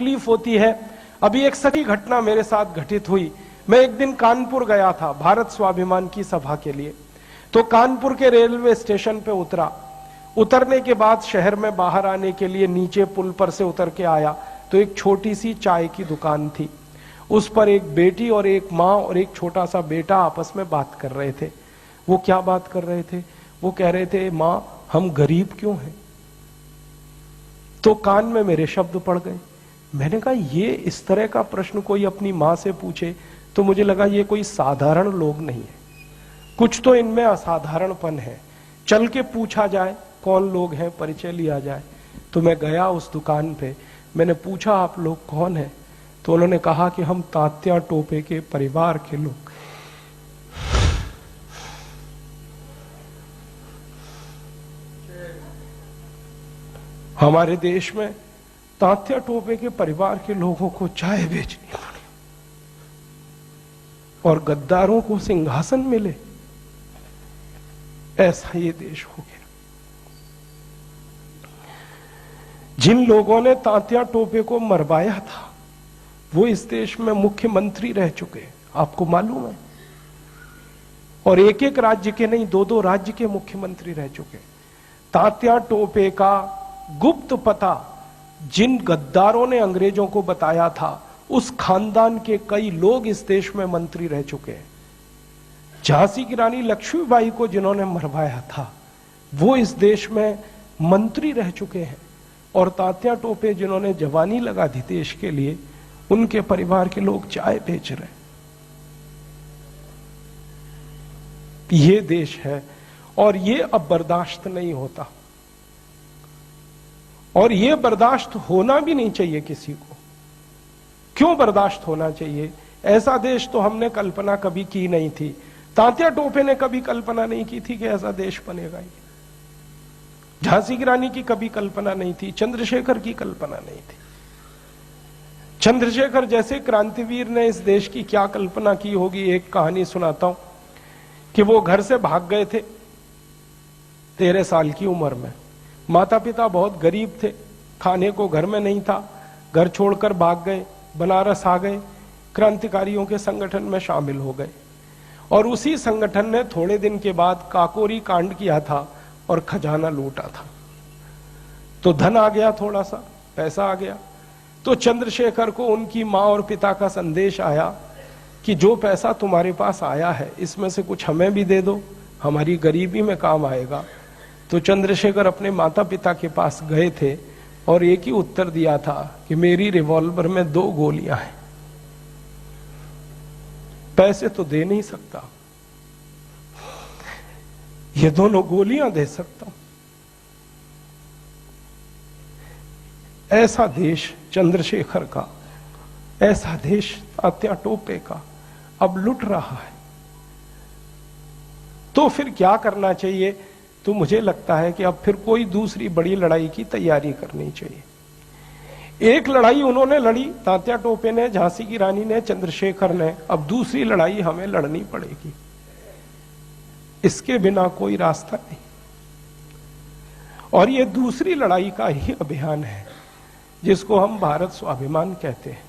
तकलीफ होती है। अभी एक सच्ची घटना मेरे साथ घटित हुई। मैं एक दिन कानपुर गया था भारत स्वाभिमान की सभा के लिए। तो कानपुर के रेलवे स्टेशन पे उतरा। उतरने के बाद शहर में बाहर आने के लिए नीचे पुल पर से उतर के आया तो एक छोटी सी चाय की दुकान थी। उस पर एक बेटी और एक माँ और एक छोटा सा बेटा आपस में बात कर रहे थे। वो क्या बात कर रहे थे? वो कह रहे थे, माँ हम गरीब क्यों हैं? तो कान में मेरे शब्द पड़ गए। मैंने कहा ये इस तरह का प्रश्न कोई अपनी माँ से पूछे तो मुझे लगा ये कोई साधारण लोग नहीं है, कुछ तो इनमें असाधारणपन है। चल के पूछा जाए कौन लोग हैं, परिचय लिया जाए। तो मैं गया उस दुकान पे, मैंने पूछा आप लोग कौन हैं? तो उन्होंने कहा कि हम तात्या टोपे के परिवार के लोग। हमारे देश में तात्या टोपे के परिवार के लोगों को चाय बेचनी पड़ी और गद्दारों को सिंहासन मिले, ऐसा ये देश हो गया। जिन लोगों ने तात्या टोपे को मरवाया था वो इस देश में मुख्यमंत्री रह चुके, आपको मालूम है। और एक एक राज्य के नहीं, दो दो राज्य के मुख्यमंत्री रह चुके। तात्या टोपे का गुप्त पता जिन गद्दारों ने अंग्रेजों को बताया था, उस खानदान के कई लोग इस देश में मंत्री रह चुके हैं। झांसी की रानी लक्ष्मीबाई को जिन्होंने मरवाया था वो इस देश में मंत्री रह चुके हैं। और तात्या टोपे जिन्होंने जवानी लगा दी देश के लिए, उनके परिवार के लोग चाय बेच रहे। ये देश है और ये अब बर्दाश्त नहीं होता, और ये बर्दाश्त होना भी नहीं चाहिए किसी को। क्यों बर्दाश्त होना चाहिए? ऐसा देश तो हमने कल्पना कभी की नहीं थी। तात्या टोपे ने कभी कल्पना नहीं की थी कि ऐसा देश बनेगा। ये झांसी की रानी की कभी कल्पना नहीं थी, चंद्रशेखर की कल्पना नहीं थी। चंद्रशेखर जैसे क्रांतिवीर ने इस देश की क्या कल्पना की होगी। एक कहानी सुनाता हूं कि वो घर से भाग गए थे 13 साल की उम्र में। माता पिता बहुत गरीब थे, खाने को घर में नहीं था, घर छोड़कर भाग गए, बनारस आ गए, क्रांतिकारियों के संगठन में शामिल हो गए। और उसी संगठन ने थोड़े दिन के बाद काकोरी कांड किया था और खजाना लूटा था। तो धन आ गया, थोड़ा सा पैसा आ गया। तो चंद्रशेखर को उनकी मां और पिता का संदेश आया कि जो पैसा तुम्हारे पास आया है इसमें से कुछ हमें भी दे दो, हमारी गरीबी में काम आएगा। तो चंद्रशेखर अपने माता पिता के पास गए थे और एक ही उत्तर दिया था कि मेरी रिवॉल्वर में 2 गोलियां हैं, पैसे तो दे नहीं सकता, ये दोनों गोलियां दे सकता हूं। ऐसा देश चंद्रशेखर का, ऐसा देश तात्या टोपे का अब लुट रहा है। तो फिर क्या करना चाहिए? तो मुझे लगता है कि अब फिर कोई दूसरी बड़ी लड़ाई की तैयारी करनी चाहिए। एक लड़ाई उन्होंने लड़ी, तात्या टोपे ने, झांसी की रानी ने, चंद्रशेखर ने, अब दूसरी लड़ाई हमें लड़नी पड़ेगी। इसके बिना कोई रास्ता नहीं। और ये दूसरी लड़ाई का ही अभियान है जिसको हम भारत स्वाभिमान कहते हैं।